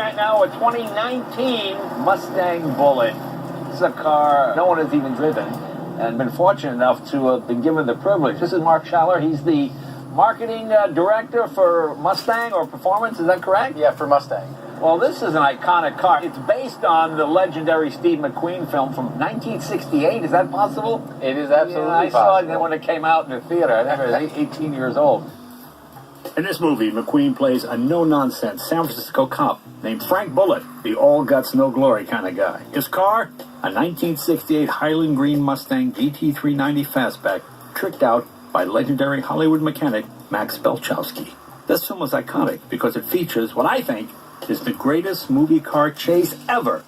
right now, a 2019 Mustang Bullitt. This is a car no one has even driven and been fortunate enough to have been given the privilege. This is Mark Schaller. He's the marketing director for Mustang or Performance. Is that correct? Yeah, for Mustang. Well, this is an iconic car. It's based on the legendary Steve McQueen film from 1968. Is that possible? It is absolutely I possible. saw it when it came out in the theater. I think I was 18 years old. In this movie, McQueen plays a no-nonsense San Francisco cop named Frank Bullitt, the all-guts, no-glory kind of guy. His car, a 1968 Highland Green Mustang GT390 Fastback, tricked out by legendary Hollywood mechanic Max Belchowski. This film was iconic because it features what I think is the greatest movie car chase ever.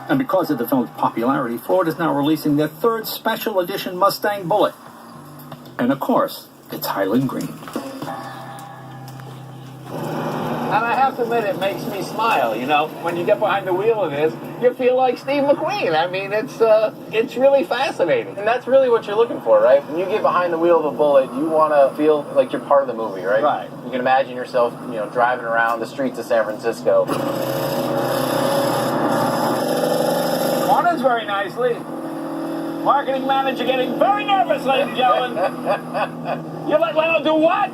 And because of the film's popularity, Ford is now releasing their third special edition Mustang Bullitt. And of course, it's Highland Green. And I have to admit, it makes me smile, you know. When you get behind the wheel of this, you feel like Steve McQueen. I mean, it's really fascinating. And that's really what you're looking for, right? When you get behind the wheel of a Bullitt, you want to feel like you're part of the movie, right? Right. You can imagine yourself, driving around the streets of San Francisco. Runs very nicely. Marketing manager getting very nervous, ladies and gentlemen. You let Leno do what?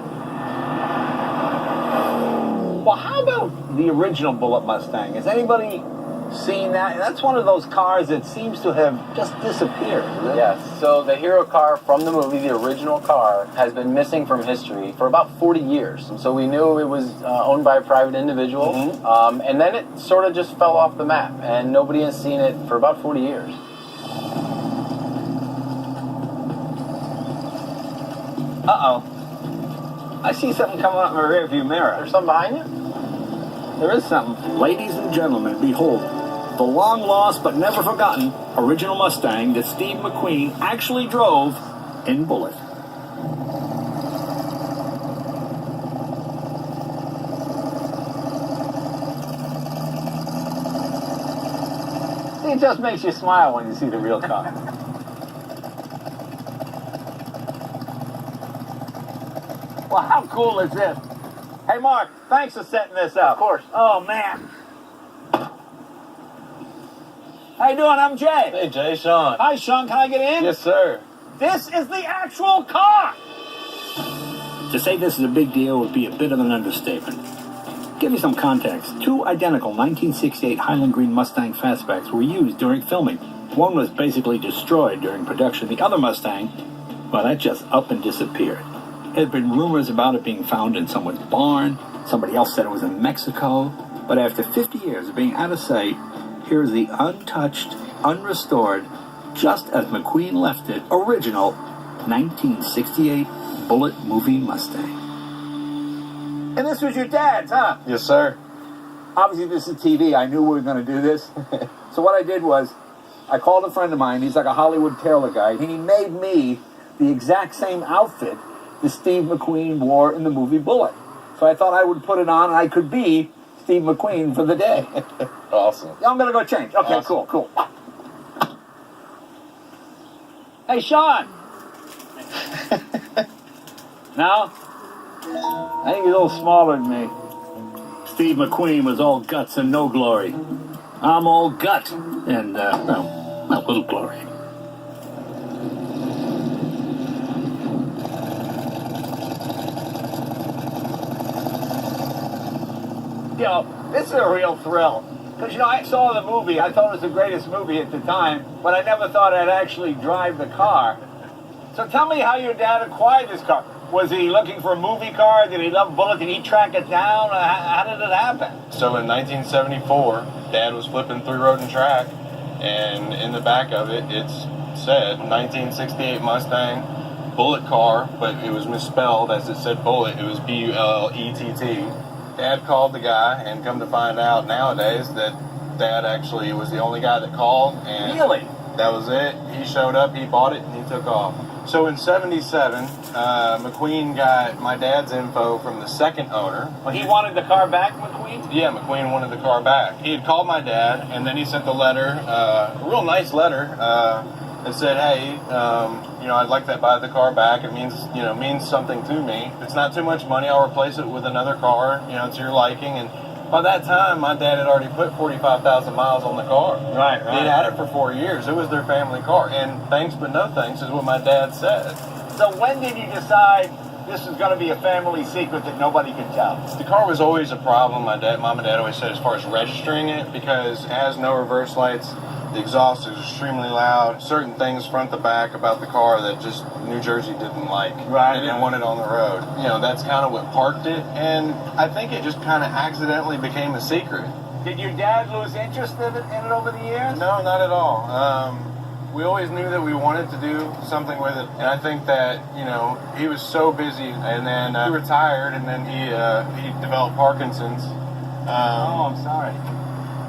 Well, how about the original Bullitt Mustang? Has anybody seen that? That's one of those cars that seems to have just disappeared, isn't it? Yes. So the hero car from the movie, the original car, has been missing from history for about 40 years. And so we knew it was owned by a private individual. Mm-hmm. And then it sort of just fell off the map. And nobody has seen it for about 40 years. Uh-oh. I see something coming up in my rearview mirror. There's something behind you? There is something. Ladies and gentlemen, behold, the long-lost but never forgotten original Mustang that Steve McQueen actually drove in Bullitt. It just makes you smile when you see the real car. Well, how cool is this? Hey, Mark, thanks for setting this up. Of course. Oh, man. How you doing? I'm Jay. Hey, Jay, Sean. Hi, Sean. Can I get in? Yes, sir. This is the actual car. To say this is a big deal would be a bit of an understatement. Give you some context. Two identical 1968 Highland Green Mustang Fastbacks were used during filming. One was basically destroyed during production. The other Mustang, well, that just up and disappeared. There had been rumors about it being found in someone's barn. Somebody else said it was in Mexico. But after 50 years of being out of sight, here's the untouched, unrestored, just as McQueen left it, original 1968 Bullitt movie Mustang. And this was your dad's, huh? Yes, sir. Obviously, this is TV. I knew we were going to do this. So what I did was, I called a friend of mine. He's like a Hollywood tailor guy. And he made me the exact same outfit that Steve McQueen wore in the movie Bullitt. So I thought I would put it on and I could be Steve McQueen for the day. Awesome. I'm going to go change. Okay, Awesome. cool. Hey, Sean. No? I think he's a little smaller than me. Steve McQueen was all guts and no glory. I'm all gut and, well, a little glory. You know, this is a real thrill. Because, I saw the movie. I thought it was the greatest movie at the time, but I never thought I'd actually drive the car. So tell me how your dad acquired this car. Was he looking for a movie car? Did he love Bullitt? Did he track it down? How did it happen? So in 1974, Dad was flipping through Road and Track, and in the back of it, it's said, 1968 Mustang, Bullitt car, but it was misspelled as it said Bullitt. It was Bullett. Dad called the guy, and come to find out nowadays that Dad actually was the only guy that called, and Really? that was it. He showed up, he bought it, and he took off. So in 77, McQueen got my dad's info from the second owner. Well, he wanted the car back, McQueen? Yeah, McQueen wanted the car back. He had called my dad, and then he sent the letter, a real nice letter, that said, hey, I'd like to buy the car back. It means something to me. If it's not too much money, I'll replace it with another car, to your liking. And by that time, my dad had already put 45,000 miles on the car. Right. They'd had it for 4 years. It was their family car. And thanks but no thanks is what my dad said. So when did you decide this is going to be a family secret that nobody could tell? The car was always a problem. Mom and dad always said as far as registering it, because it has no reverse lights. The exhaust is extremely loud. Certain things front to back about the car that just New Jersey didn't like. Right. They didn't want it on the road. That's kind of what parked it. And I think it just kind of accidentally became a secret. Did your dad lose interest in it over the years? No, not at all. We always knew that we wanted to do something with it. And I think that, he was so busy. And then he retired, and then he developed Parkinson's. I'm sorry.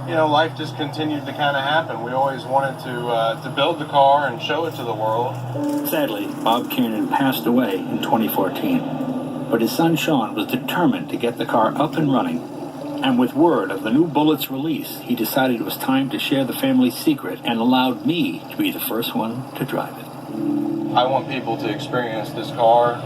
Life just continued to kind of happen. We always wanted to build the car and show it to the world. Sadly, Bob Kiernan passed away in 2014. But his son Sean was determined to get the car up and running. And with word of the new Bullitt's release, he decided it was time to share the family's secret and allowed me to be the first one to drive it. I want people to experience this car,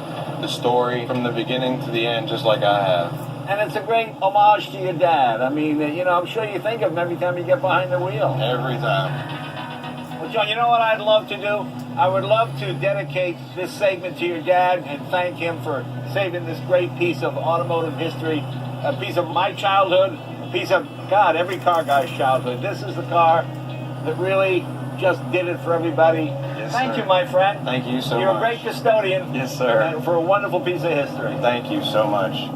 the story, from the beginning to the end, just like I have. And it's a great homage to your dad. I mean, I'm sure you think of him every time you get behind the wheel. Every time. Well, John, you know what I'd love to do? I would love to dedicate this segment to your dad and thank him for saving this great piece of automotive history, a piece of my childhood, a piece of, God, every car guy's childhood. This is the car that really just did it for everybody. Yes, Thank sir. you, my friend. Thank you so You're much. a great custodian. Yes, sir. And for a wonderful piece of history. Thank you so much.